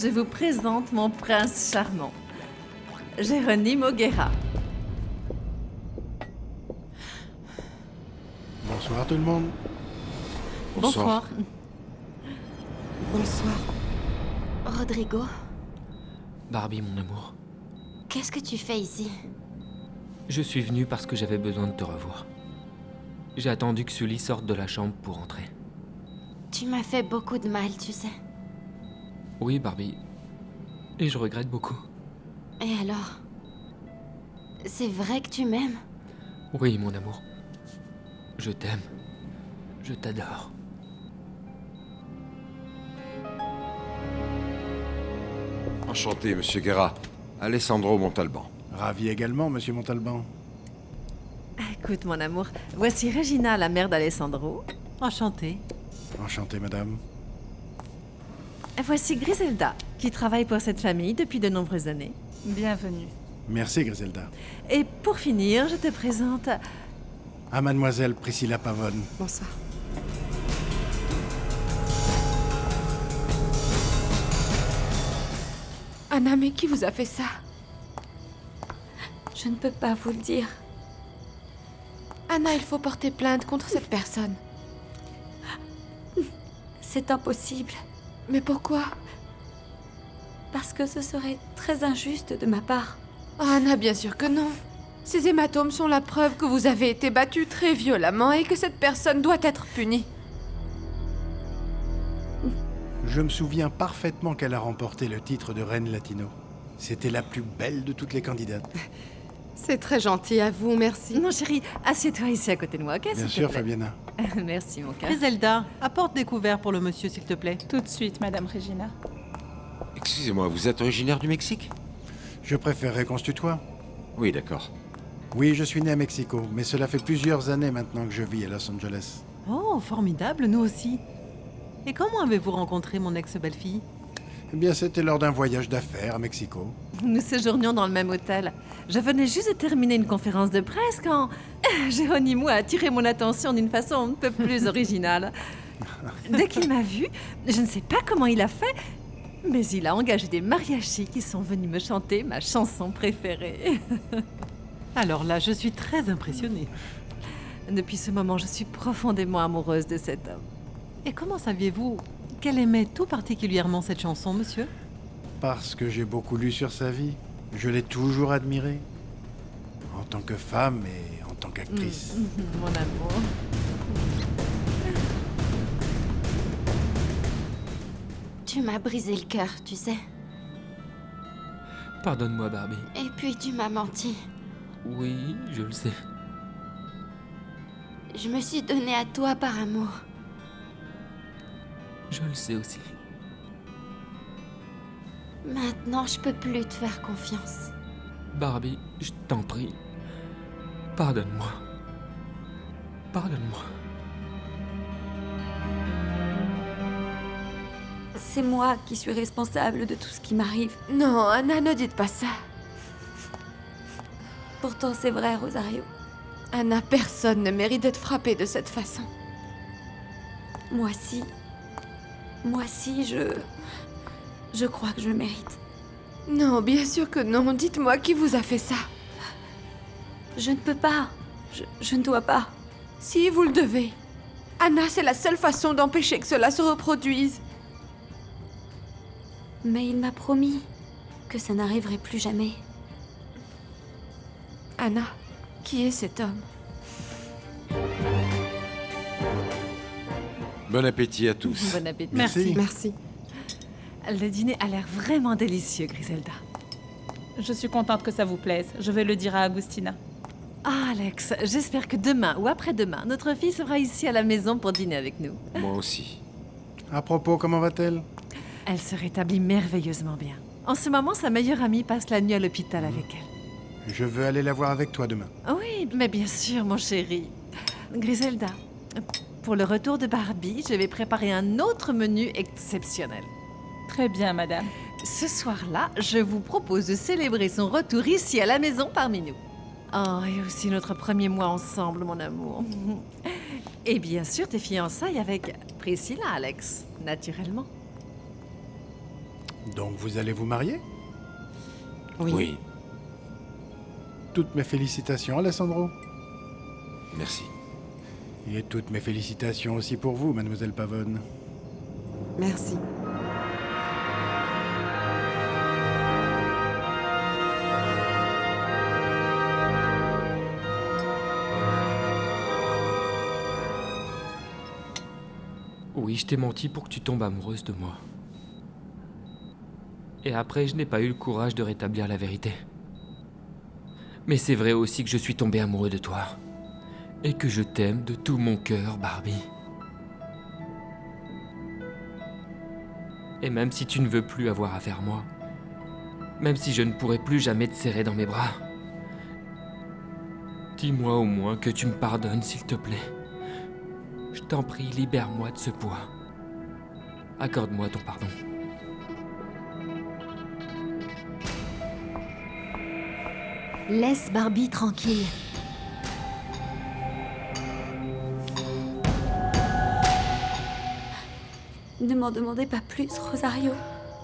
Je vous présente mon prince charmant, Geronimo Guerra. Bonsoir tout le monde. Bonsoir. Bonsoir. Rodrigo, Barbie, mon amour, qu'est-ce que tu fais ici? je suis venu parce que j'avais besoin de te revoir. J'ai attendu que Sully sorte de la chambre pour entrer. Tu m'as fait beaucoup de mal, tu sais. Oui, Barbie. Et je regrette beaucoup. Et alors? C'est vrai que tu m'aimes? Oui, mon amour. Je t'aime. Je t'adore. Enchanté, Monsieur Guerra. Alessandro Montalban. Ravi également, Monsieur Montalban. Écoute, mon amour, voici Regina, la mère d'Alessandro. Enchantée. Enchanté, madame. Et voici Griselda, qui travaille pour cette famille depuis de nombreuses années. Bienvenue. Merci, Griselda. Et pour finir, je te présente... À mademoiselle Priscilla Pavone. Bonsoir. Anna, mais qui vous a fait ça? Je ne peux pas vous le dire. Anna, il faut porter plainte contre cette personne. C'est impossible, Mais pourquoi? parce que ce serait très injuste de ma part. Oh, Anna, bien sûr que non. Ces hématomes sont la preuve que vous avez été battue très violemment et que cette personne doit être punie. Je me souviens parfaitement qu'elle a remporté le titre de Reine Latino. C'était la plus belle de toutes les candidates. C'est très gentil à vous, merci. Non, chérie, assieds-toi ici à côté de moi, ok? Bien s'il te sûr, plaît. Fabiana. Merci, mon cœur. Griselda, apporte des couverts pour le monsieur, s'il te plaît. Tout de suite, Madame Regina. Excusez-moi, vous êtes originaire du Mexique? Je préférerais qu'on se tutoie. Oui, d'accord. Oui, je suis né à Mexico, mais cela fait plusieurs années maintenant que je vis à Los Angeles. Oh, formidable, nous aussi. Et comment avez-vous rencontré mon ex-belle-fille? Eh bien, c'était lors d'un voyage d'affaires à Mexico. Nous séjournions dans le même hôtel. Je venais juste de terminer une conférence de presse quand Geronimo a attiré mon attention d'une façon un peu plus originale. Dès qu'il m'a vue, je ne sais pas comment il a fait, mais il a engagé des mariachis qui sont venus me chanter ma chanson préférée. Alors là, je suis très impressionnée. Depuis ce moment, je suis profondément amoureuse de cet homme. Et comment saviez-vous qu'elle aimait tout particulièrement cette chanson, monsieur? Parce que j'ai beaucoup lu sur sa vie. Je l'ai toujours admirée. En tant que femme et en tant qu'actrice. Mon amour. Tu m'as brisé le cœur, tu sais. Pardonne-moi, Barbie. Et puis tu m'as menti. Oui, je le sais. Je me suis donnée à toi par amour. Je le sais aussi. Maintenant, je peux plus te faire confiance. Barbie, je t'en prie. Pardonne-moi. Pardonne-moi. C'est moi qui suis responsable de tout ce qui m'arrive. Non, Anna, ne dites pas ça. Pourtant, c'est vrai, Rosario. Anna, personne ne mérite d'être frappé de cette façon. Moi si, je crois que je le mérite. Non, bien sûr que non. Dites-moi qui vous a fait ça. Je ne peux pas. Je ne dois pas. Si, vous le devez. Anna, c'est la seule façon d'empêcher que cela se reproduise. Mais il m'a promis que ça n'arriverait plus jamais. Anna, qui est cet homme? Bon appétit à tous. Bon appétit. Merci. Merci. Le dîner a l'air vraiment délicieux, Griselda. Je suis contente que ça vous plaise. Je vais le dire à Agustina. Ah, Alex, j'espère que demain ou après-demain, notre fille sera ici à la maison pour dîner avec nous. Moi aussi. À propos, comment va-t-elle? Elle se rétablit merveilleusement bien. En ce moment, sa meilleure amie passe la nuit à l'hôpital avec elle. Je veux aller la voir avec toi demain. Oui, mais bien sûr, mon chéri. Griselda, pour le retour de Barbie, je vais préparer un autre menu exceptionnel. Très bien, madame. Ce soir-là, je vous propose de célébrer son retour ici à la maison parmi nous. Oh, et aussi notre premier mois ensemble, mon amour. Et bien sûr, tes fiançailles avec Priscilla, Alex, naturellement. Donc vous allez vous marier? Oui. Toutes mes félicitations, Alessandro. Merci. Et toutes mes félicitations aussi pour vous, mademoiselle Pavone. Merci. Oui, je t'ai menti pour que tu tombes amoureuse de moi. Et après, je n'ai pas eu le courage de rétablir la vérité. Mais c'est vrai aussi que je suis tombé amoureux de toi. Et que je t'aime de tout mon cœur, Barbie. Et même si tu ne veux plus avoir affaire à moi, même si je ne pourrai plus jamais te serrer dans mes bras, dis-moi au moins que tu me pardonnes, s'il te plaît. Je t'en prie, libère-moi de ce poids. Accorde-moi ton pardon. Laisse Barbie tranquille. Ne m'en demandez pas plus, Rosario.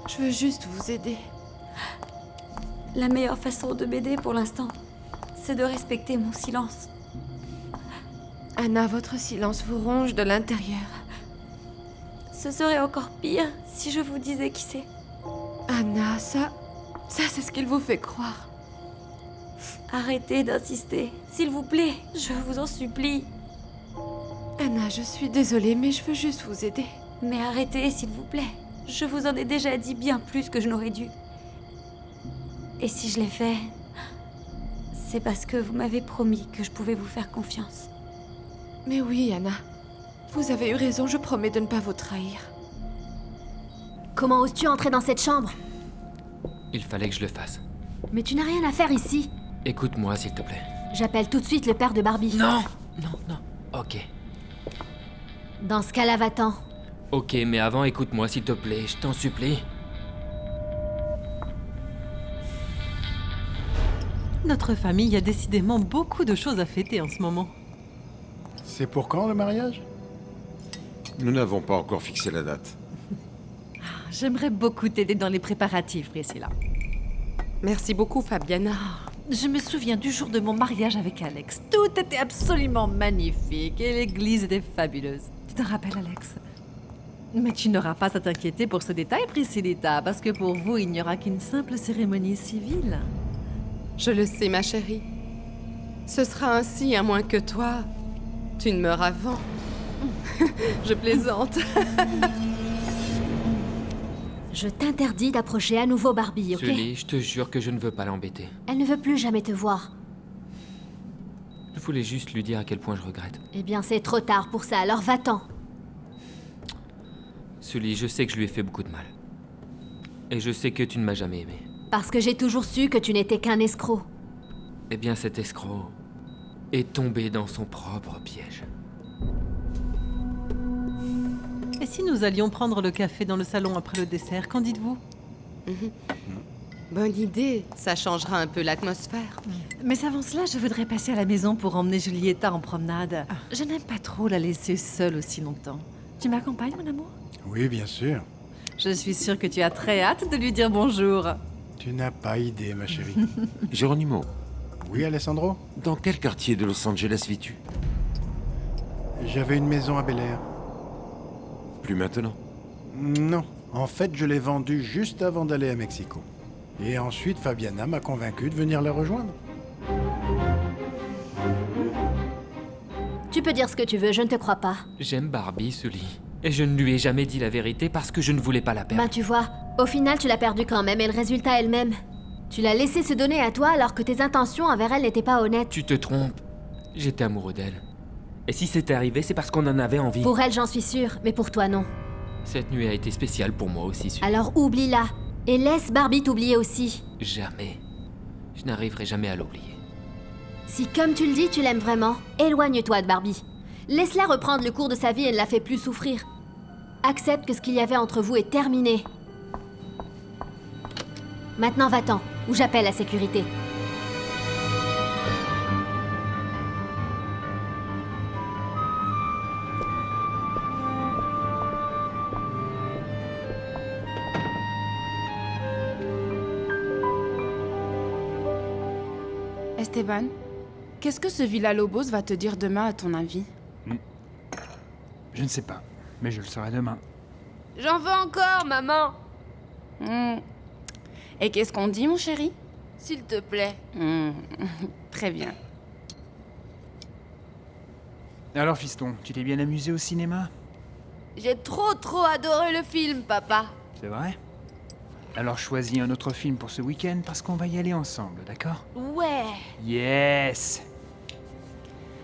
Je veux juste vous aider. La meilleure façon de m'aider pour l'instant, c'est de respecter mon silence. Anna, votre silence vous ronge de l'intérieur. Ce serait encore pire si je vous disais qui c'est. Anna, ça c'est ce qu'il vous fait croire. Arrêtez d'insister, s'il vous plaît, je vous en supplie. Anna, je suis désolée, mais je veux juste vous aider. Mais arrêtez, s'il vous plaît. Je vous en ai déjà dit bien plus que je n'aurais dû. Et si je l'ai fait, c'est parce que vous m'avez promis que je pouvais vous faire confiance. Mais oui, Anna. Vous avez eu raison, je promets de ne pas vous trahir. Comment oses-tu entrer dans cette chambre? Il fallait que je le fasse. Mais tu n'as rien à faire ici. Écoute-moi, s'il te plaît. J'appelle tout de suite le père de Barbie. Non! Non, non. Ok. Dans ce cas-là, va-t'en. Ok, mais avant, écoute-moi, s'il te plaît. Je t'en supplie. Notre famille a décidément beaucoup de choses à fêter en ce moment. C'est pour quand le mariage? Nous n'avons pas encore fixé la date. J'aimerais beaucoup t'aider dans les préparatifs, Priscilla. Merci beaucoup, Fabiana. Je me souviens du jour de mon mariage avec Alex. Tout était absolument magnifique et l'église était fabuleuse. Tu te rappelles, Alex? Mais tu n'auras pas à t'inquiéter pour ce détail, Priscillita, parce que pour vous, il n'y aura qu'une simple cérémonie civile. Je le sais, ma chérie. Ce sera ainsi, à moins que toi, tu ne meurs avant. Je plaisante. Je t'interdis d'approcher à nouveau Barbie, ok? Sully, je te jure que je ne veux pas l'embêter. Elle ne veut plus jamais te voir. Je voulais juste lui dire à quel point je regrette. Eh bien, c'est trop tard pour ça, alors va-t'en. Sully, je sais que je lui ai fait beaucoup de mal. Et je sais que tu ne m'as jamais aimé. Parce que j'ai toujours su que tu n'étais qu'un escroc. Eh bien, cet escroc est tombé dans son propre piège. Et si nous allions prendre le café dans le salon après le dessert, qu'en dites-vous? Bonne idée, ça changera un peu l'atmosphère. Mais avant cela, je voudrais passer à la maison pour emmener Julieta en promenade. Je n'aime pas trop la laisser seule aussi longtemps. Tu m'accompagnes, mon amour? Oui, bien sûr. Je suis sûre que tu as très hâte de lui dire bonjour. Tu n'as pas idée, ma chérie. Geronimo, Oui, Alessandro? dans quel quartier de Los Angeles vis-tu? J'avais une maison à Bel Air. Plus maintenant. Non, En fait, je l'ai vendue juste avant d'aller à Mexico. Et ensuite, Fabiana m'a convaincu de venir la rejoindre. Tu peux dire ce que tu veux, je ne te crois pas. J'aime Barbie, Sully. Et je ne lui ai jamais dit la vérité parce que je ne voulais pas la perdre. Ben tu vois, au final tu l'as perdue quand même et le résultat est le même. Tu l'as laissée se donner à toi alors que tes intentions envers elle n'étaient pas honnêtes. Tu te trompes. J'étais amoureux d'elle. Et si c'était arrivé, c'est parce qu'on en avait envie. Pour elle j'en suis sûre, mais pour toi non. Cette nuit a été spéciale pour moi aussi, Sully. Alors oublie-la. Et laisse Barbie t'oublier aussi. Jamais. Je n'arriverai jamais à l'oublier. Si comme tu le dis tu l'aimes vraiment, éloigne-toi de Barbie. Laisse-la reprendre le cours de sa vie et ne la fais plus souffrir. Accepte que ce qu'il y avait entre vous est terminé. Maintenant va-t'en, ou j'appelle la sécurité. Esteban, qu'est-ce que ce Villa-Lobos va te dire demain à ton avis? Je ne sais pas, mais je le saurai demain. J'en veux encore, maman. Et qu'est-ce qu'on dit, mon chéri? S'il te plaît. Très bien. Alors, fiston, tu t'es bien amusé au cinéma? J'ai trop adoré le film, papa. C'est vrai? Alors choisis un autre film pour ce week-end parce qu'on va y aller ensemble, d'accord? Ouais. Yes!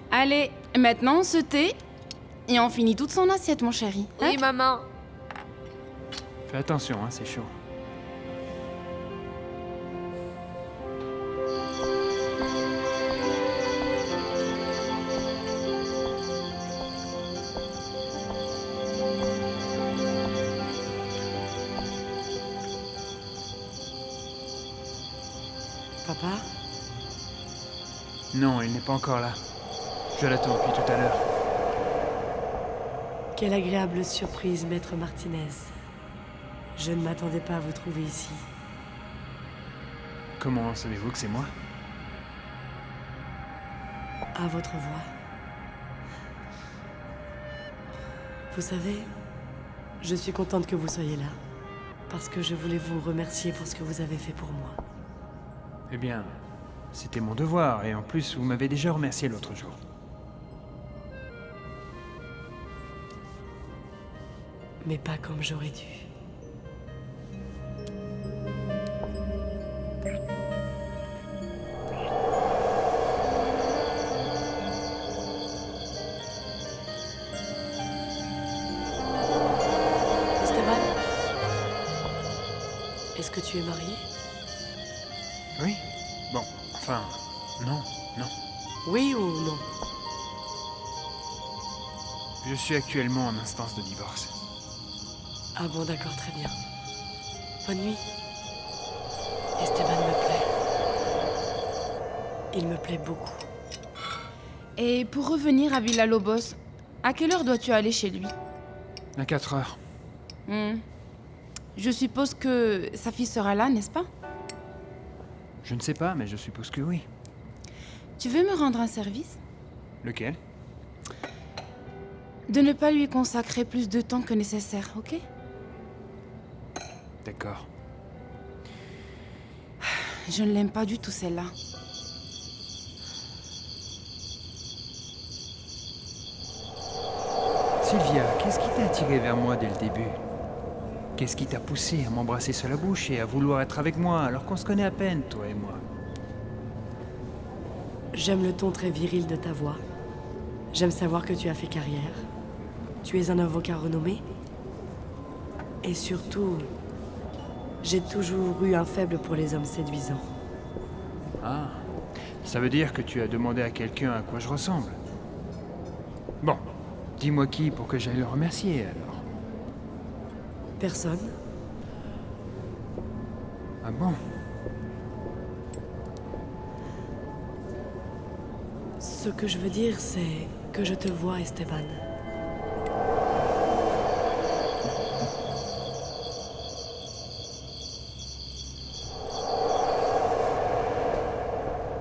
Allez, maintenant on se tait et on finit toute son assiette, mon chéri. Oui, maman. Fais attention, hein, c'est chaud. Papa? Non, il n'est pas encore là. Je l'attends depuis tout à l'heure. Quelle agréable surprise, maître Martinez. Je ne m'attendais pas à vous trouver ici. Comment savez-vous que c'est moi? À votre voix. Vous savez, je suis contente que vous soyez là. Parce que je voulais vous remercier pour ce que vous avez fait pour moi. Eh bien, c'était mon devoir, et en plus, vous m'avez déjà remercié l'autre jour. Mais pas comme j'aurais dû. Esteban? Est-ce que tu es marié? Oui? Bon, enfin, non. Oui ou non? Je suis actuellement en instance de divorce. Ah bon, d'accord, très bien. Bonne nuit. Esteban me plaît. Il me plaît beaucoup. Et pour revenir à Villa-Lobos, à quelle heure dois-tu aller chez lui? À 4 heures. Je suppose que sa fille sera là, n'est-ce pas? Je ne sais pas, mais je suppose que oui. Tu veux me rendre un service? Lequel? De ne pas lui consacrer plus de temps que nécessaire, ok? D'accord. Je ne l'aime pas du tout, celle-là. Sylvia, qu'est-ce qui t'a attiré vers moi dès le début? Qu'est-ce qui t'a poussé à m'embrasser sur la bouche et à vouloir être avec moi alors qu'on se connaît à peine, toi et moi? J'aime le ton très viril de ta voix. J'aime savoir que tu as fait carrière. Tu es un avocat renommé. Et surtout, j'ai toujours eu un faible pour les hommes séduisants. Ah, ça veut dire que tu as demandé à quelqu'un à quoi je ressemble. Bon, dis-moi qui pour que j'aille le remercier alors. Personne. Ah bon? Ce que je veux dire, c'est que je te vois, Esteban.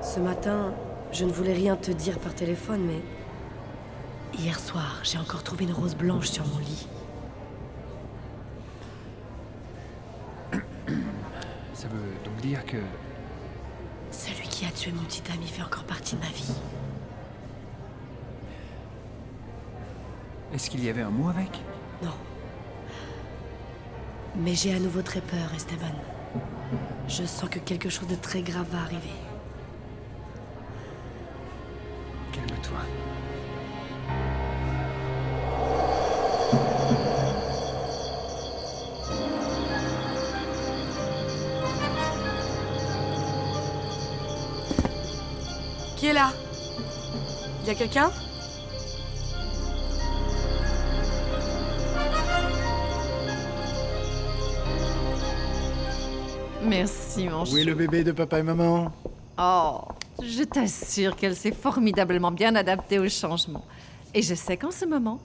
Ce matin, je ne voulais rien te dire par téléphone, mais... Hier soir, j'ai encore trouvé une rose blanche sur mon lit. Ça veut donc dire que... Celui qui a tué mon petit ami fait encore partie de ma vie. Est-ce qu'il y avait un mot avec? Non. Mais j'ai à nouveau très peur, Esteban. Je sens que quelque chose de très grave va arriver. Calme-toi. Qui est là? Y a quelqu'un? Merci, mon chou. Où est le bébé de papa et maman? Oh, je t'assure qu'elle s'est formidablement bien adaptée au changement. Et je sais qu'en ce moment,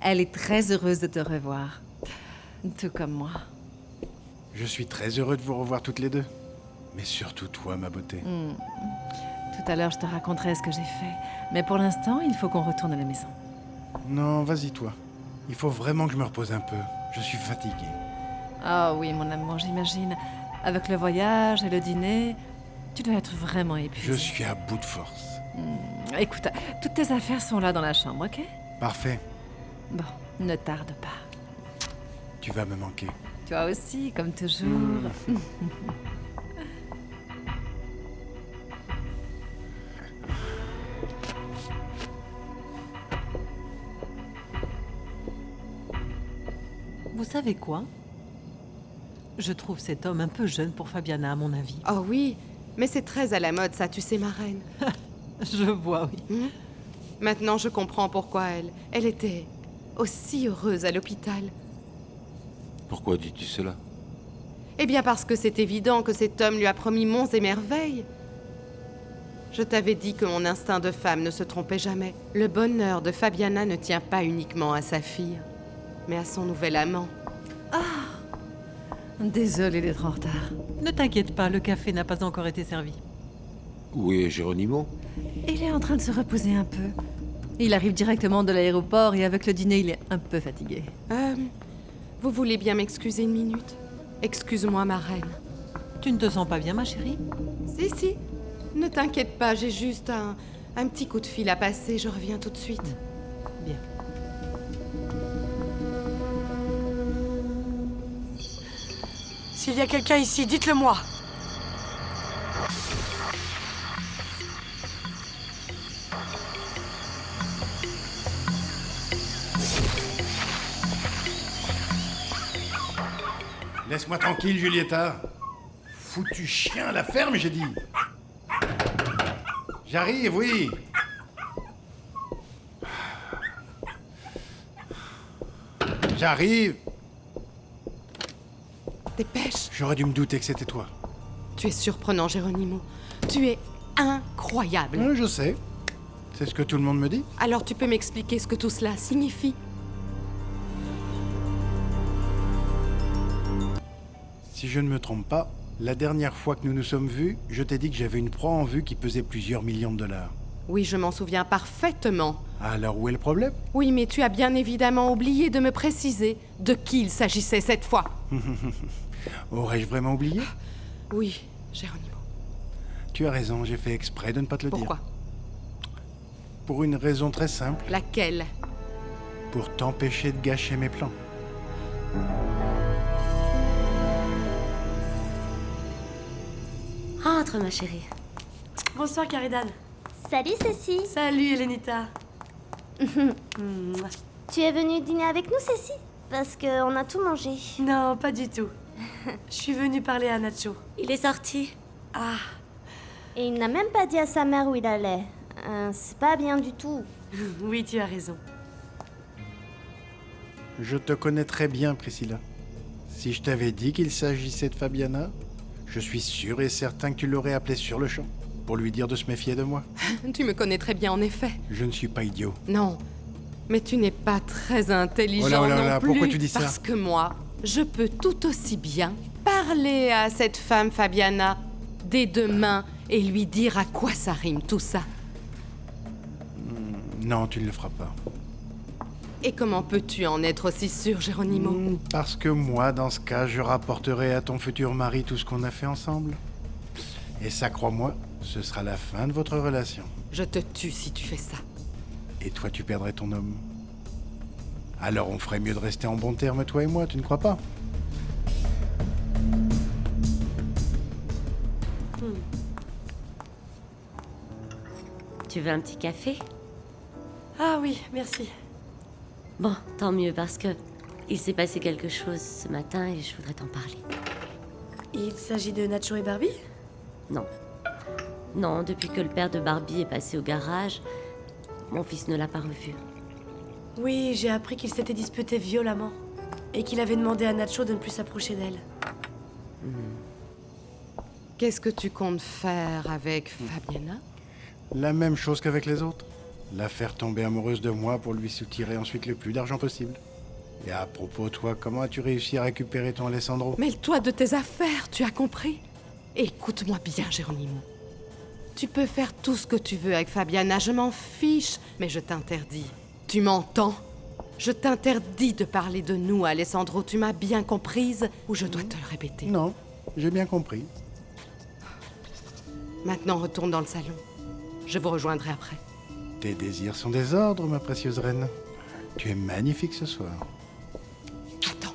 elle est très heureuse de te revoir. Tout comme moi. Je suis très heureux de vous revoir toutes les deux. Mais surtout toi, ma beauté. Tout à l'heure, je te raconterai ce que j'ai fait. Mais pour l'instant, il faut qu'on retourne à la maison. Non, vas-y toi. Il faut vraiment que je me repose un peu. Je suis fatigué. Ah oui, mon amour, j'imagine. Avec le voyage et le dîner, tu dois être vraiment épuisé. Je suis à bout de force. Écoute, toutes tes affaires sont là dans la chambre, ok? Parfait. Bon, ne tarde pas. Tu vas me manquer. Toi aussi, comme toujours. Vous savez quoi? Je trouve cet homme un peu jeune pour Fabiana, à mon avis. Oh oui, mais c'est très à la mode, ça, tu sais, ma reine. Je vois, oui. Maintenant, je comprends pourquoi elle était aussi heureuse à l'hôpital. Pourquoi dis-tu cela? Eh bien, parce que c'est évident que cet homme lui a promis monts et merveilles. Je t'avais dit que mon instinct de femme ne se trompait jamais. Le bonheur de Fabiana ne tient pas uniquement à sa fille, mais à son nouvel amant. Désolée d'être en retard. Ne t'inquiète pas, le café n'a pas encore été servi. Où est Geronimo? Il est en train de se reposer un peu. Il arrive directement de l'aéroport et avec le dîner, il est un peu fatigué. Vous voulez bien m'excuser une minute? Excuse-moi, ma reine. Tu ne te sens pas bien, ma chérie? Si. Ne t'inquiète pas, j'ai juste un petit coup de fil à passer, je reviens tout de suite. Bien. S'il y a quelqu'un ici, dites-le moi. Laisse-moi tranquille, Julieta. Foutu chien à la ferme, j'ai dit. J'arrive, oui. J'arrive. Dépêche. J'aurais dû me douter que c'était toi. Tu es surprenant, Geronimo. Tu es incroyable. Je sais. C'est ce que tout le monde me dit. Alors tu peux m'expliquer ce que tout cela signifie? Si je ne me trompe pas, la dernière fois que nous nous sommes vus, je t'ai dit que j'avais une proie en vue qui pesait plusieurs millions de dollars. Oui, je m'en souviens parfaitement. Alors où est le problème? Oui, mais tu as bien évidemment oublié de me préciser de qui il s'agissait cette fois. Aurais-je vraiment oublié? Oui, Geronimo. Tu as raison, j'ai fait exprès de ne pas te le dire. Pourquoi? Pour une raison très simple. Laquelle? Pour t'empêcher de gâcher mes plans. Entre, ma chérie. Bonsoir, Caridad. Salut, Cécile. Salut, Elenita. Tu es venue dîner avec nous, Cécile? Parce qu'on a tout mangé. Non, pas du tout. Je suis venue parler à Nacho. Il est sorti. Ah. Et il n'a même pas dit à sa mère où il allait. C'est pas bien du tout. Oui, tu as raison. Je te connais très bien, Priscilla. Si je t'avais dit qu'il s'agissait de Fabiana, je suis sûr et certain que tu l'aurais appelé sur le champ, pour lui dire de se méfier de moi. Tu me connais très bien, en effet. Je ne suis pas idiot. Non, mais tu n'es pas très intelligent Oh là là, non plus. pourquoi tu dis ça? Parce que moi, je peux tout aussi bien parler à cette femme Fabiana dès demain et lui dire à quoi ça rime tout ça. Non, tu ne le feras pas. Et comment peux-tu en être aussi sûr, Geronimo? Parce que moi, dans ce cas, je rapporterai à ton futur mari tout ce qu'on a fait ensemble. Et ça, crois-moi, ce sera la fin de votre relation. Je te tue si tu fais ça. Et toi, tu perdrais ton homme. Alors on ferait mieux de rester en bons termes, toi et moi, tu ne crois pas? Tu veux un petit café? Ah oui, merci. Bon, tant mieux parce que il s'est passé quelque chose ce matin et je voudrais t'en parler. Il s'agit de Nacho et Barbie? Non. Non, depuis que le père de Barbie est passé au garage, mon fils ne l'a pas revu. Oui, j'ai appris qu'ils s'étaient disputés violemment. Et qu'il avait demandé à Nacho de ne plus s'approcher d'elle. Qu'est-ce que tu comptes faire avec Fabiana? La même chose qu'avec les autres. La faire tomber amoureuse de moi pour lui soutirer ensuite le plus d'argent possible. Et à propos, toi, comment as-tu réussi à récupérer ton Alessandro? Mêle-toi de tes affaires, tu as compris? Écoute-moi bien, Geronimo. Tu peux faire tout ce que tu veux avec Fabiana, je m'en fiche, mais je t'interdis. Tu m'entends? Je t'interdis de parler de nous, Alessandro. Tu m'as bien comprise ou je dois te le répéter? Non, j'ai bien compris. Maintenant, retourne dans le salon. Je vous rejoindrai après. Tes désirs sont des ordres, ma précieuse reine. Tu es magnifique ce soir. Attends.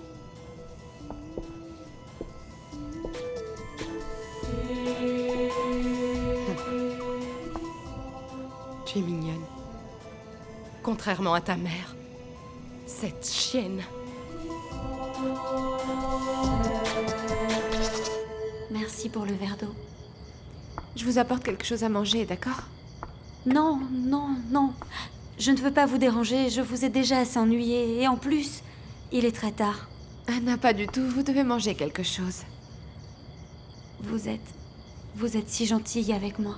Tu es mignonne. Contrairement à ta mère. Cette chienne. Merci pour le verre d'eau. Je vous apporte quelque chose à manger, d'accord? Non, non, non. Je ne veux pas vous déranger, je vous ai déjà assez ennuyé. Et en plus, il est très tard. Anna, pas du tout. Vous devez manger quelque chose. Vous êtes si gentille avec moi.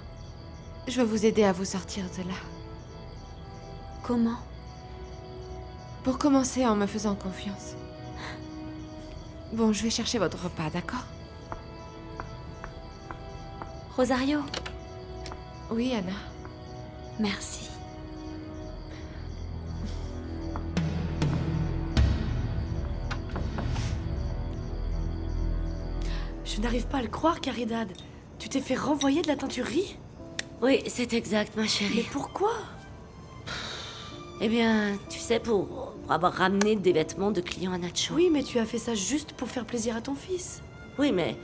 Je veux vous aider à vous sortir de là. Comment? Pour commencer, en me faisant confiance. Bon, je vais chercher votre repas, d'accord? Rosario? Oui, Anna. Merci. Je n'arrive pas à le croire, Caridad. Tu t'es fait renvoyer de la teinturerie? Oui, c'est exact, ma chérie. Mais pourquoi? Eh bien, tu sais, pour avoir ramené des vêtements de clients à Nacho. Oui, mais tu as fait ça juste pour faire plaisir à ton fils. Oui, mais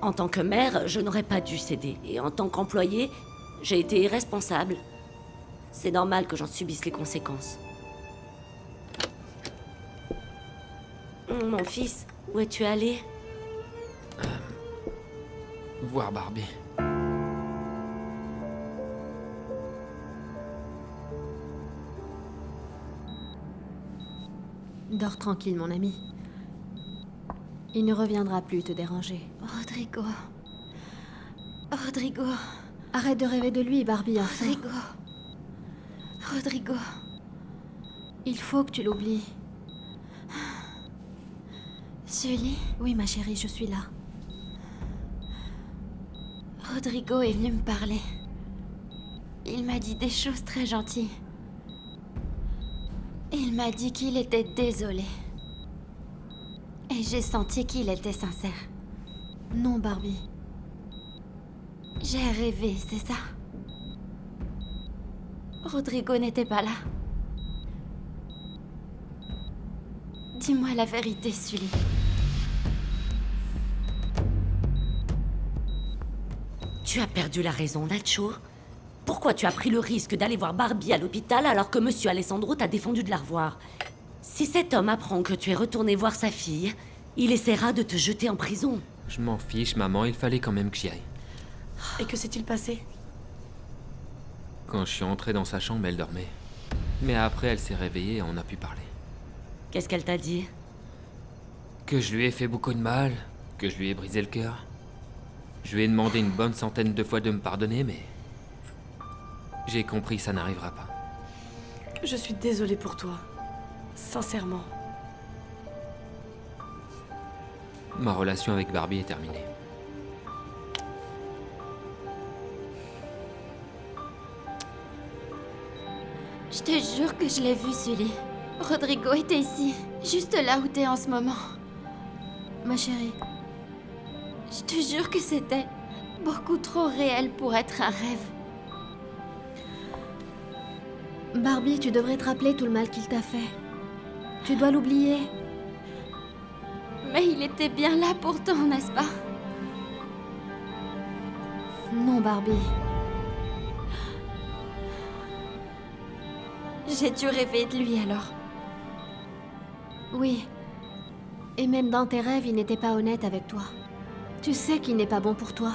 en tant que mère, je n'aurais pas dû céder. Et en tant qu'employée, j'ai été irresponsable. C'est normal que j'en subisse les conséquences. Mon fils, où es-tu allé? Voir Barbie. Dors tranquille, mon ami. Il ne reviendra plus te déranger. Rodrigo. Rodrigo. Arrête de rêver de lui, Barbie, enfin. Rodrigo. Rodrigo. Il faut que tu l'oublies. Sully? Oui, ma chérie, je suis là. Rodrigo est venu me parler. Il m'a dit des choses très gentilles. Il m'a dit qu'il était désolé. Et j'ai senti qu'il était sincère. Non, Barbie. J'ai rêvé, c'est ça? Rodrigo n'était pas là. Dis-moi la vérité, Sully. Tu as perdu la raison, Nacho. Pourquoi tu as pris le risque d'aller voir Barbie à l'hôpital alors que Monsieur Alessandro t'a défendu de la revoir? Si cet homme apprend que tu es retourné voir sa fille, il essaiera de te jeter en prison. Je m'en fiche, maman, il fallait quand même que j'y aille. Et que s'est-il passé? Quand je suis entré dans sa chambre, elle dormait. Mais après, elle s'est réveillée et on a pu parler. Qu'est-ce qu'elle t'a dit? Que je lui ai fait beaucoup de mal, que je lui ai brisé le cœur. Je lui ai demandé une bonne centaine de fois de me pardonner, mais... j'ai compris que ça n'arrivera pas. Je suis désolée pour toi. Sincèrement. Ma relation avec Barbie est terminée. Je te jure que je l'ai vu, Sully. Rodrigo était ici, juste là où t'es en ce moment. Ma chérie, je te jure que c'était beaucoup trop réel pour être un rêve. Barbie, tu devrais te rappeler tout le mal qu'il t'a fait. Tu dois l'oublier. Mais il était bien là pourtant, n'est-ce pas? Non, Barbie. J'ai dû rêver de lui alors. Oui. Et même dans tes rêves, il n'était pas honnête avec toi. Tu sais qu'il n'est pas bon pour toi.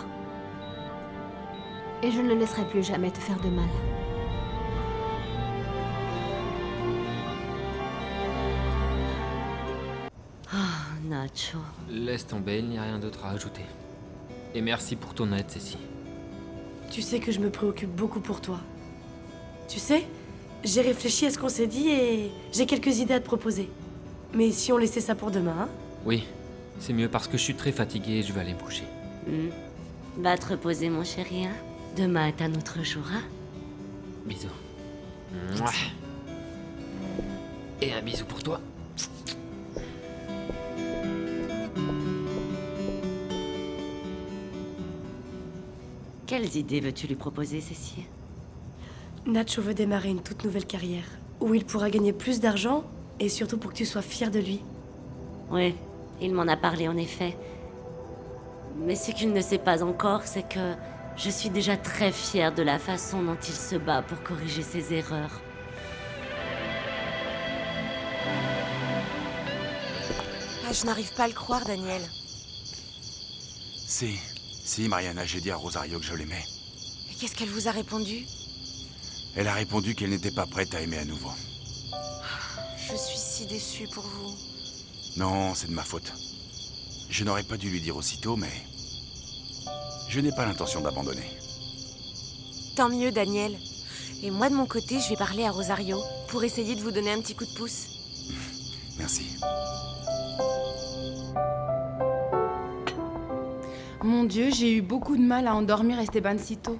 Et je ne le laisserai plus jamais te faire de mal. Oh, Nacho. Laisse tomber, il n'y a rien d'autre à ajouter. Et merci pour ton aide, Cécile. Tu sais que je me préoccupe beaucoup pour toi. Tu sais, j'ai réfléchi à ce qu'on s'est dit et j'ai quelques idées à te proposer. Mais si on laissait ça pour demain, hein? Oui, c'est mieux parce que je suis très fatigué et je vais aller me coucher. Va te reposer, mon chéri, hein? Demain est un autre jour, hein? Bisous. Mouah. Et un bisou pour toi. Quelles idées veux-tu lui proposer, Cécile? Nacho veut démarrer une toute nouvelle carrière, où il pourra gagner plus d'argent, et surtout pour que tu sois fière de lui. Oui, il m'en a parlé en effet. Mais ce qu'il ne sait pas encore, c'est que je suis déjà très fière de la façon dont il se bat pour corriger ses erreurs. Ah, je n'arrive pas à le croire, Daniel. Si, Mariana, j'ai dit à Rosario que je l'aimais. Et qu'est-ce qu'elle vous a répondu? Elle a répondu qu'elle n'était pas prête à aimer à nouveau. Je suis si déçue pour vous. Non, c'est de ma faute. Je n'aurais pas dû lui dire aussitôt, mais... je n'ai pas l'intention d'abandonner. Tant mieux, Daniel. Et moi, de mon côté, je vais parler à Rosario pour essayer de vous donner un petit coup de pouce. Merci. Mon Dieu, j'ai eu beaucoup de mal à endormir Estebancito.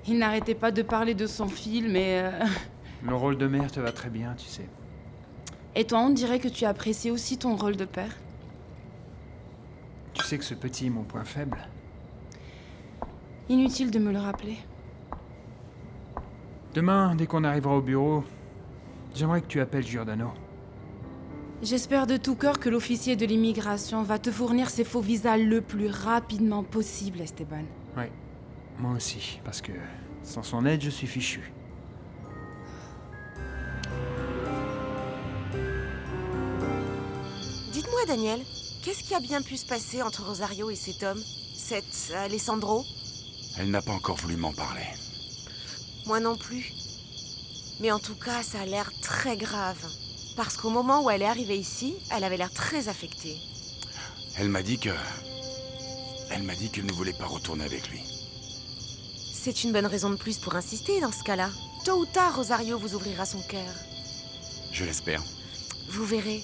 Il n'arrêtait pas de parler de son film et... Le rôle de mère te va très bien, tu sais. Et toi, on dirait que tu apprécies aussi ton rôle de père. Tu sais que ce petit est mon point faible. Inutile de me le rappeler. Demain, dès qu'on arrivera au bureau, j'aimerais que tu appelles Giordano. J'espère de tout cœur que l'officier de l'immigration va te fournir ses faux visas le plus rapidement possible, Esteban. Oui, moi aussi, parce que sans son aide, je suis fichu. Dites-moi, Daniel, qu'est-ce qui a bien pu se passer entre Rosario et cet homme, cet Alessandro? Elle n'a pas encore voulu m'en parler. Moi non plus. Mais en tout cas, ça a l'air très grave. Parce qu'au moment où elle est arrivée ici, elle avait l'air très affectée. Elle m'a dit qu'elle ne voulait pas retourner avec lui. C'est une bonne raison de plus pour insister dans ce cas-là. Tôt ou tard, Rosario vous ouvrira son cœur. Je l'espère. Vous verrez.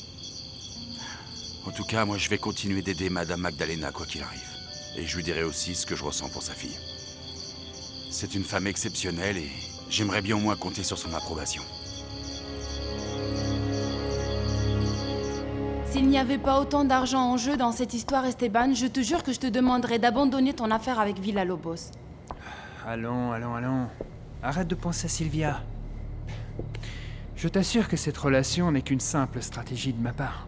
En tout cas, moi je vais continuer d'aider Madame Magdalena quoi qu'il arrive. Et je lui dirai aussi ce que je ressens pour sa fille. C'est une femme exceptionnelle et j'aimerais bien au moins compter sur son approbation. S'il n'y avait pas autant d'argent en jeu dans cette histoire, Esteban, je te jure que je te demanderais d'abandonner ton affaire avec Villalobos. Allons. Arrête de penser à Sylvia. Je t'assure que cette relation n'est qu'une simple stratégie de ma part.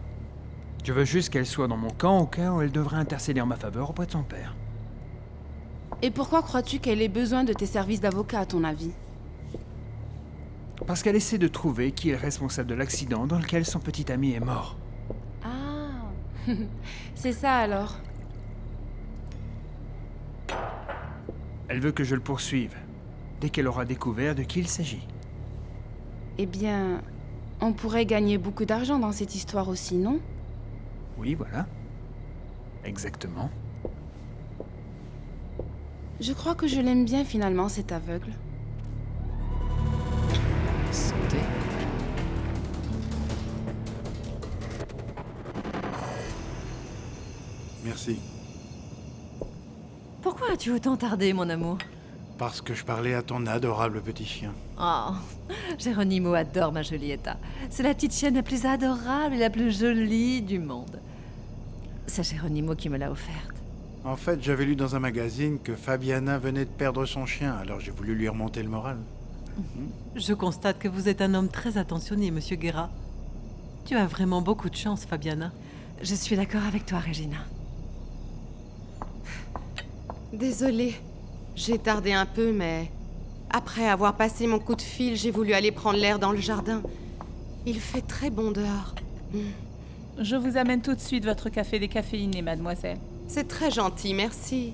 Je veux juste qu'elle soit dans mon camp au cas où elle devrait intercéder en ma faveur auprès de son père. Et pourquoi crois-tu qu'elle ait besoin de tes services d'avocat, à ton avis? Parce qu'elle essaie de trouver qui est le responsable de l'accident dans lequel son petit ami est mort. Ah, c'est ça alors. Elle veut que je le poursuive, dès qu'elle aura découvert de qui il s'agit. Eh bien, on pourrait gagner beaucoup d'argent dans cette histoire aussi, non? Oui, voilà. Exactement. Je crois que je l'aime bien finalement, cet aveugle. Santé. Merci. Pourquoi as-tu autant tardé, mon amour? Parce que je parlais à ton adorable petit chien. Oh, Geronimo adore ma Julieta. C'est la petite chienne la plus adorable et la plus jolie du monde. C'est Geronimo qui me l'a offerte. En fait, j'avais lu dans un magazine que Fabiana venait de perdre son chien, alors j'ai voulu lui remonter le moral. Je constate que vous êtes un homme très attentionné, Monsieur Guerra. Tu as vraiment beaucoup de chance, Fabiana. Je suis d'accord avec toi, Regina. Désolée, j'ai tardé un peu, mais... Après avoir passé mon coup de fil, j'ai voulu aller prendre l'air dans le jardin. Il fait très bon dehors. Je vous amène tout de suite votre café décaféiné, mademoiselle. C'est très gentil, merci.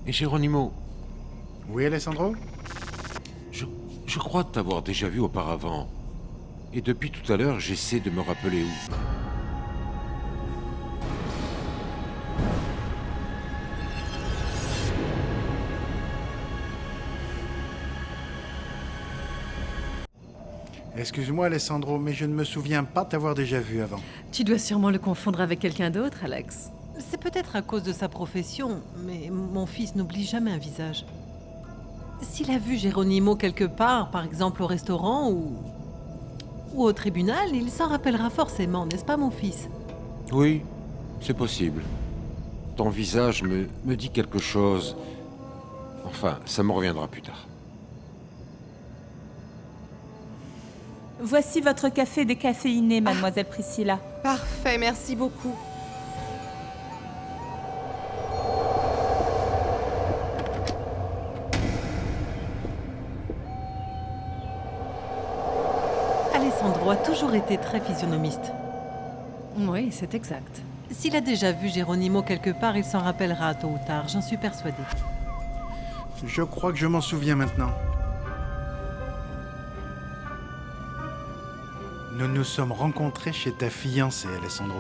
Et Geronimo, Oui, Alessandro? je crois t'avoir déjà vu auparavant. Et depuis tout à l'heure, j'essaie de me rappeler où. Excuse-moi, Alessandro, mais je ne me souviens pas t'avoir déjà vu avant. Tu dois sûrement le confondre avec quelqu'un d'autre, Alex. C'est peut-être à cause de sa profession, mais mon fils n'oublie jamais un visage. S'il a vu Geronimo quelque part, par exemple au restaurant ou au tribunal, il s'en rappellera forcément, n'est-ce pas, mon fils? Oui, c'est possible. Ton visage me dit quelque chose. Enfin, ça me reviendra plus tard. Voici votre café décaféiné, mademoiselle Priscilla. Parfait, merci beaucoup. Alessandro a toujours été très physionomiste. Oui, c'est exact. S'il a déjà vu Geronimo quelque part, il s'en rappellera tôt ou tard, j'en suis persuadée. Je crois que je m'en souviens maintenant. Nous nous sommes rencontrés chez ta fiancée, Alessandro.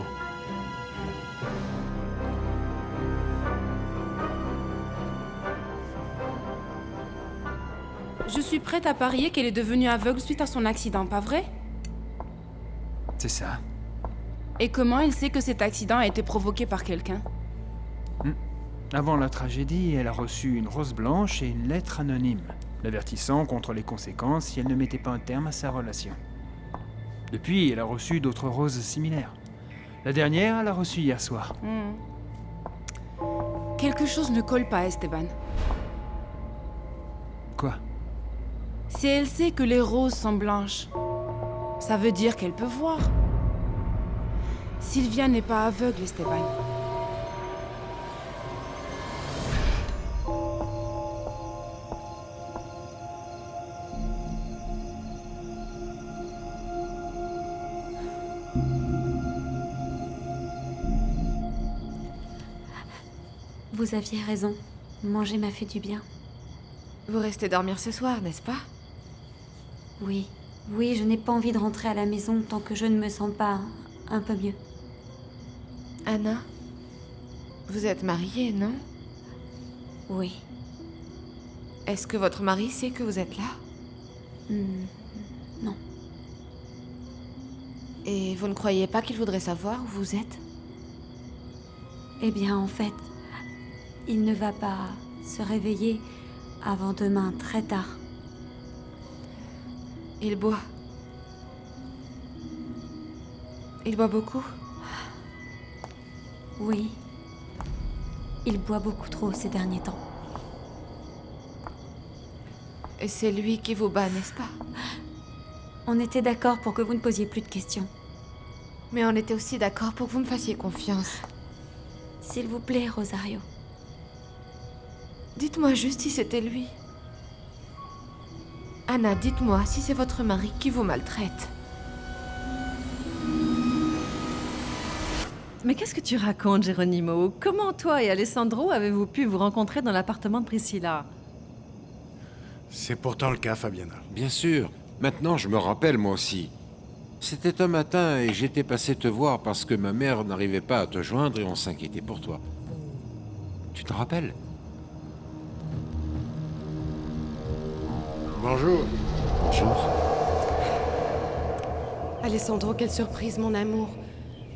Je suis prête à parier qu'elle est devenue aveugle suite à son accident, pas vrai? C'est ça. Et comment elle sait que cet accident a été provoqué par quelqu'un? Avant la tragédie, elle a reçu une rose blanche et une lettre anonyme, l'avertissant contre les conséquences si elle ne mettait pas un terme à sa relation. Depuis, elle a reçu d'autres roses similaires. La dernière, elle a reçue hier soir. Quelque chose ne colle pas, Esteban. Quoi? Si elle sait que les roses sont blanches, ça veut dire qu'elle peut voir. Sylvia n'est pas aveugle, Esteban. Vous aviez raison. Manger m'a fait du bien. Vous restez dormir ce soir, n'est-ce pas? Oui. Oui, je n'ai pas envie de rentrer à la maison tant que je ne me sens pas un peu mieux. Anna, vous êtes mariée, non? Oui. Est-ce que votre mari sait que vous êtes là? Non. Et vous ne croyez pas qu'il voudrait savoir où vous êtes? Eh bien, en fait, il ne va pas se réveiller avant demain très tard. Il boit. Il boit beaucoup? Oui. Il boit beaucoup trop ces derniers temps. Et c'est lui qui vous bat, n'est-ce pas? On était d'accord pour que vous ne posiez plus de questions. Mais on était aussi d'accord pour que vous me fassiez confiance. S'il vous plaît, Rosario. Dites-moi juste si c'était lui. Anna, dites-moi si c'est votre mari qui vous maltraite. Mais qu'est-ce que tu racontes, Geronimo? Comment toi et Alessandro avez-vous pu vous rencontrer dans l'appartement de Priscilla? C'est pourtant le cas, Fabiana. Bien sûr. Maintenant, je me rappelle, moi aussi. C'était un matin et j'étais passé te voir parce que ma mère n'arrivait pas à te joindre et on s'inquiétait pour toi. Tu te rappelles? Bonjour. Bonjour. Alessandro, quelle surprise, mon amour.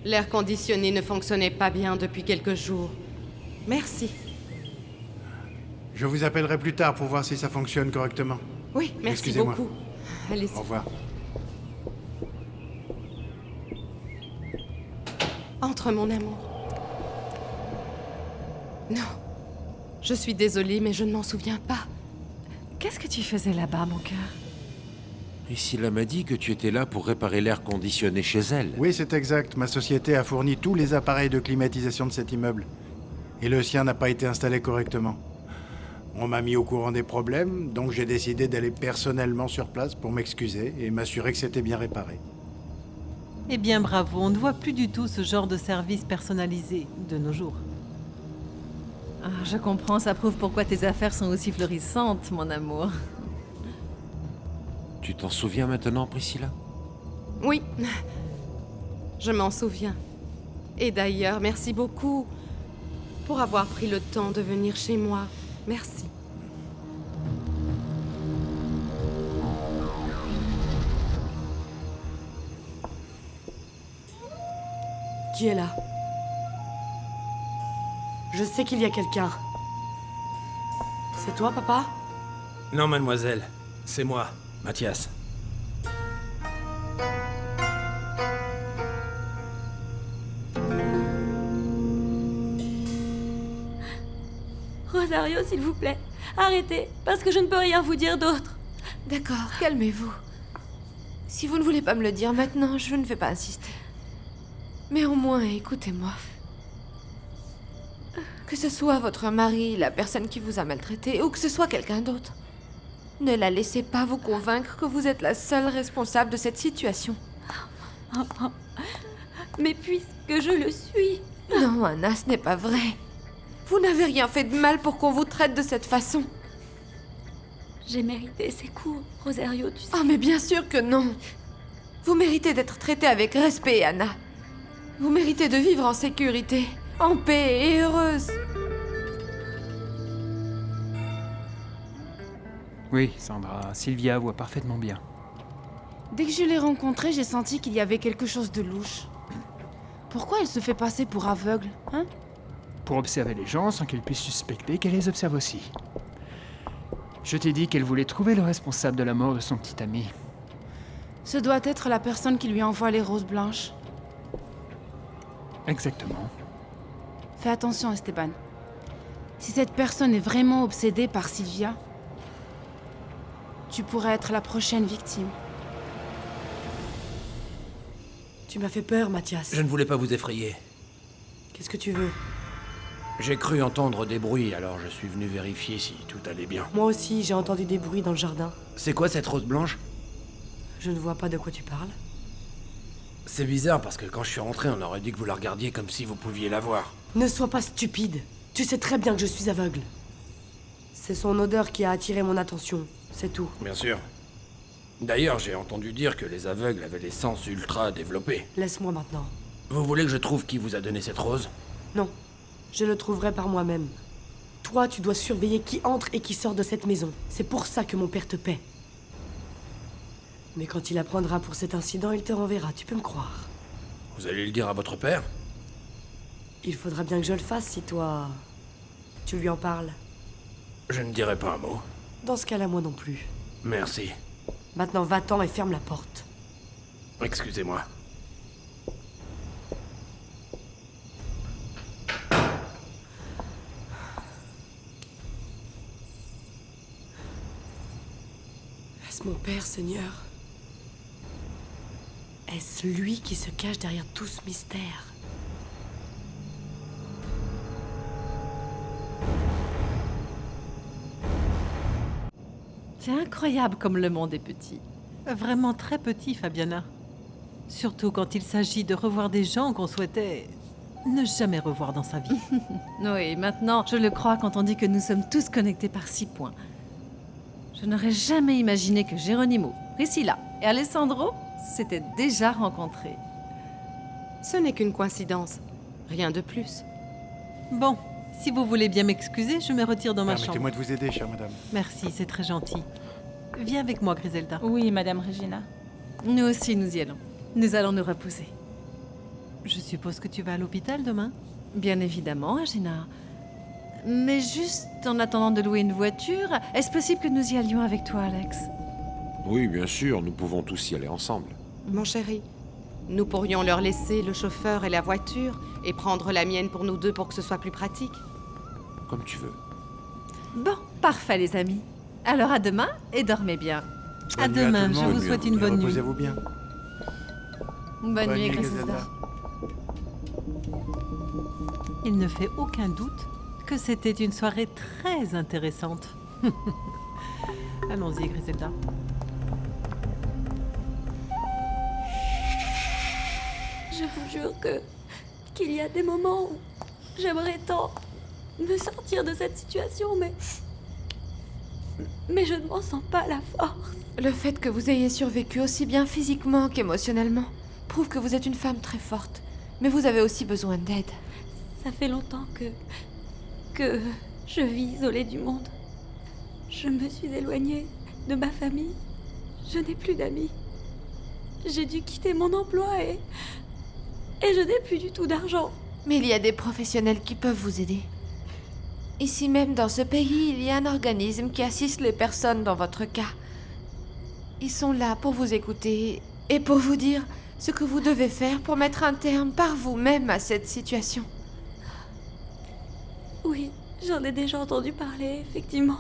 L'air conditionné ne fonctionnait pas bien depuis quelques jours. Merci. Je vous appellerai plus tard pour voir si ça fonctionne correctement. Oui, merci Excusez-moi. beaucoup. Allez-y. Au revoir. Entre, mon amour. Non. Je suis désolée, mais je ne m'en souviens pas. Qu'est-ce que tu faisais là-bas, mon cœur? Priscilla m'a dit que tu étais là pour réparer l'air conditionné chez elle. Oui, c'est exact. Ma société a fourni tous les appareils de climatisation de cet immeuble. Et le sien n'a pas été installé correctement. On m'a mis au courant des problèmes, donc j'ai décidé d'aller personnellement sur place pour m'excuser et m'assurer que c'était bien réparé. Eh bien, bravo, on ne voit plus du tout ce genre de service personnalisé de nos jours. Ah, je comprends, ça prouve pourquoi tes affaires sont aussi florissantes, mon amour. Tu t'en souviens maintenant, Priscilla? Oui. Je m'en souviens. Et d'ailleurs, merci beaucoup pour avoir pris le temps de venir chez moi. Merci. Qui est là? Je sais qu'il y a quelqu'un. C'est toi, papa? Non, mademoiselle. C'est moi, Mathias. Rosario, s'il vous plaît, arrêtez, parce que je ne peux rien vous dire d'autre. D'accord, calmez-vous. Si vous ne voulez pas me le dire maintenant, je ne vais pas insister. Mais au moins, écoutez-moi. Que ce soit votre mari, la personne qui vous a maltraité, ou que ce soit quelqu'un d'autre, ne la laissez pas vous convaincre que vous êtes la seule responsable de cette situation. Mais puisque je le suis... Non, Anna, ce n'est pas vrai. Vous n'avez rien fait de mal pour qu'on vous traite de cette façon. J'ai mérité ces coups, Rosario, tu sais. Ah, mais bien sûr que non. Vous méritez d'être traitée avec respect, Anna. Vous méritez de vivre en sécurité, en paix et heureuse. Oui, Sandra, Sylvia voit parfaitement bien. Dès que je l'ai rencontrée, j'ai senti qu'il y avait quelque chose de louche. Pourquoi elle se fait passer pour aveugle, hein? Pour observer les gens sans qu'elle puisse suspecter qu'elle les observe aussi. Je t'ai dit qu'elle voulait trouver le responsable de la mort de son petit ami. Ce doit être la personne qui lui envoie les roses blanches. Exactement. Fais attention, Esteban. Si cette personne est vraiment obsédée par Sylvia, tu pourrais être la prochaine victime. Tu m'as fait peur, Mathias. Je ne voulais pas vous effrayer. Qu'est-ce que tu veux? J'ai cru entendre des bruits, alors je suis venu vérifier si tout allait bien. Moi aussi, j'ai entendu des bruits dans le jardin. C'est quoi cette rose blanche? Je ne vois pas de quoi tu parles. C'est bizarre parce que quand je suis rentré, on aurait dit que vous la regardiez comme si vous pouviez la voir. Ne sois pas stupide. Tu sais très bien que je suis aveugle. C'est son odeur qui a attiré mon attention, c'est tout. Bien sûr. D'ailleurs, j'ai entendu dire que les aveugles avaient les sens ultra développés. Laisse-moi maintenant. Vous voulez que je trouve qui vous a donné cette rose? Non, je le trouverai par moi-même. Toi, tu dois surveiller qui entre et qui sort de cette maison. C'est pour ça que mon père te paie. Mais quand il apprendra pour cet incident, il te renverra, tu peux me croire. Vous allez le dire à votre père? Il faudra bien que je le fasse si toi... tu lui en parles. Je ne dirai pas un mot. Dans ce cas-là, moi non plus. Merci. Maintenant, va-t'en et ferme la porte. Excusez-moi. Est-ce mon père, Seigneur? Est-ce lui qui se cache derrière tout ce mystère? C'est incroyable comme le monde est petit. Vraiment très petit, Fabiana. Surtout quand il s'agit de revoir des gens qu'on souhaitait ne jamais revoir dans sa vie. Oui, maintenant, je le crois quand on dit que nous sommes tous connectés par 6 points. Je n'aurais jamais imaginé que Geronimo, Priscilla et Alessandro s'étaient déjà rencontrés. Ce n'est qu'une coïncidence. Rien de plus. Bon, si vous voulez bien m'excuser, je me retire dans ma chambre. Permettez-moi de vous aider, chère madame. Merci, c'est très gentil. Viens avec moi, Griselda. Oui, Madame Regina. Nous aussi, nous y allons. Nous allons nous reposer. Je suppose que tu vas à l'hôpital demain? Bien évidemment, Agena. Mais juste en attendant de louer une voiture, est-ce possible que nous y allions avec toi, Alex? Oui, bien sûr, nous pouvons tous y aller ensemble. Mon chéri, nous pourrions leur laisser le chauffeur et la voiture et prendre la mienne pour nous deux pour que ce soit plus pratique. Comme tu veux. Bon, parfait les amis. Alors à demain et dormez bien. À demain, je vous souhaite une bonne nuit. Reposez-vous bien. Bonne nuit, Griselda. Griselda. Il ne fait aucun doute que c'était une soirée très intéressante. Allons-y, Griselda. Je vous jure qu'il y a des moments où j'aimerais tant me sortir de cette situation, mais je ne m'en sens pas la force. Le fait que vous ayez survécu aussi bien physiquement qu'émotionnellement prouve que vous êtes une femme très forte. Mais vous avez aussi besoin d'aide. Ça fait longtemps que je vis isolée du monde. Je me suis éloignée de ma famille. Je n'ai plus d'amis. J'ai dû quitter mon emploi et je n'ai plus du tout d'argent. Mais il y a des professionnels qui peuvent vous aider. Ici même dans ce pays, il y a un organisme qui assiste les personnes dans votre cas. Ils sont là pour vous écouter et pour vous dire ce que vous devez faire pour mettre un terme par vous-même à cette situation. Oui, j'en ai déjà entendu parler, effectivement.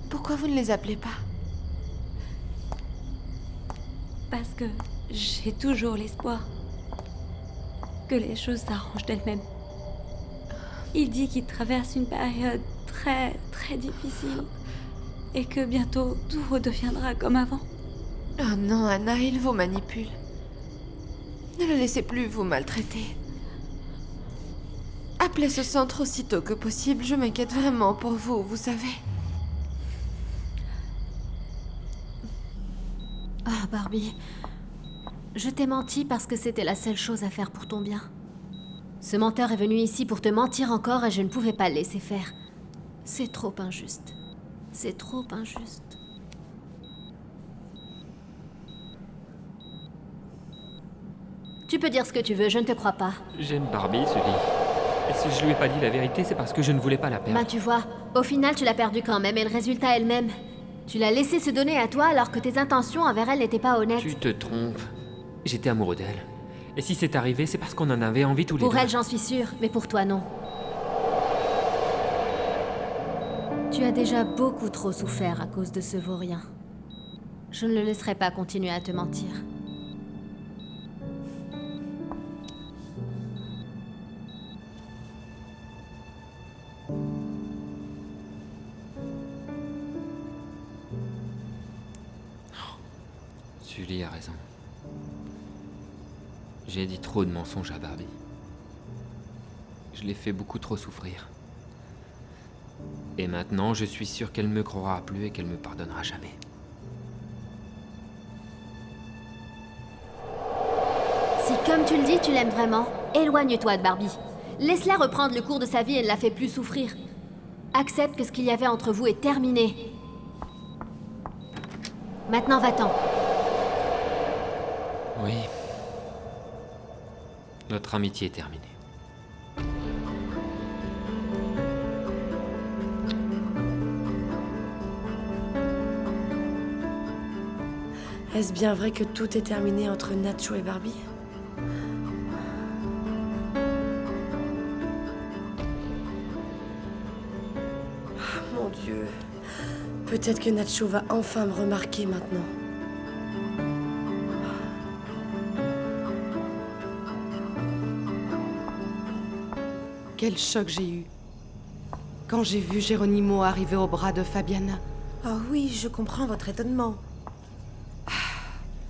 Pourquoi vous ne les appelez pas? Parce que j'ai toujours l'espoir que les choses s'arrangent d'elles-mêmes. Il dit qu'il traverse une période très, très difficile et que bientôt tout redeviendra comme avant. Oh non, Anna, il vous manipule. Ne le laissez plus vous maltraiter. Appelez ce centre aussitôt que possible, je m'inquiète vraiment pour vous, vous savez. Ah, Barbie. Je t'ai menti parce que c'était la seule chose à faire pour ton bien. Ce menteur est venu ici pour te mentir encore et je ne pouvais pas le laisser faire. C'est trop injuste. C'est trop injuste. Tu peux dire ce que tu veux, je ne te crois pas. J'aime Barbie, Sully. Et si je lui ai pas dit la vérité, c'est parce que je ne voulais pas la perdre. Ben tu vois, au final tu l'as perdue quand même et le résultat est le même. Tu l'as laissée se donner à toi alors que tes intentions envers elle n'étaient pas honnêtes. Tu te trompes. J'étais amoureux d'elle. Et si c'est arrivé, c'est parce qu'on en avait envie tous les deux. Pour elle, j'en suis sûre, mais pour toi, non. Tu as déjà beaucoup trop souffert à cause de ce vaurien. Je ne le laisserai pas continuer à te mentir. Sully a raison. J'ai dit trop de mensonges à Barbie. Je l'ai fait beaucoup trop souffrir. Et maintenant, je suis sûr qu'elle me croira plus et qu'elle me pardonnera jamais. Si, comme tu le dis, tu l'aimes vraiment, éloigne-toi de Barbie. Laisse-la reprendre le cours de sa vie et ne la fais plus souffrir. Accepte que ce qu'il y avait entre vous est terminé. Maintenant, va-t'en. Oui. Notre amitié est terminée. Est-ce bien vrai que tout est terminé entre Nacho et Barbie? Ah, mon Dieu. Peut-être que Nacho va enfin me remarquer maintenant. Quel choc j'ai eu quand j'ai vu Geronimo arriver au bras de Fabiana. Oh oui, je comprends votre étonnement.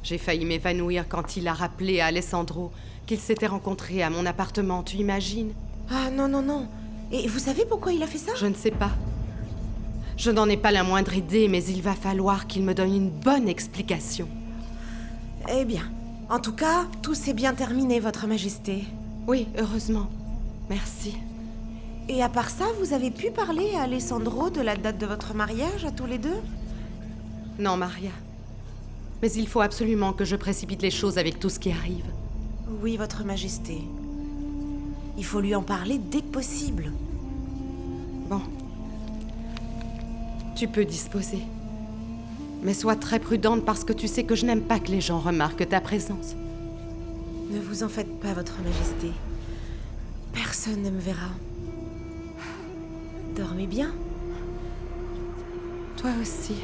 J'ai failli m'évanouir quand il a rappelé à Alessandro qu'ils s'étaient rencontrés à mon appartement, tu imagines? Ah non, non, non. Et vous savez pourquoi il a fait ça? Je ne sais pas. Je n'en ai pas la moindre idée, mais il va falloir qu'il me donne une bonne explication. Eh bien, en tout cas, tout s'est bien terminé, Votre Majesté. Oui, heureusement. Merci. Et à part ça, vous avez pu parler à Alessandro de la date de votre mariage à tous les deux? Non, Maria. Mais il faut absolument que je précipite les choses avec tout ce qui arrive. Oui, Votre Majesté. Il faut lui en parler dès que possible. Bon. Tu peux disposer. Mais sois très prudente parce que tu sais que je n'aime pas que les gens remarquent ta présence. Ne vous en faites pas, Votre Majesté. Personne ne me verra. Dormez bien. Toi aussi.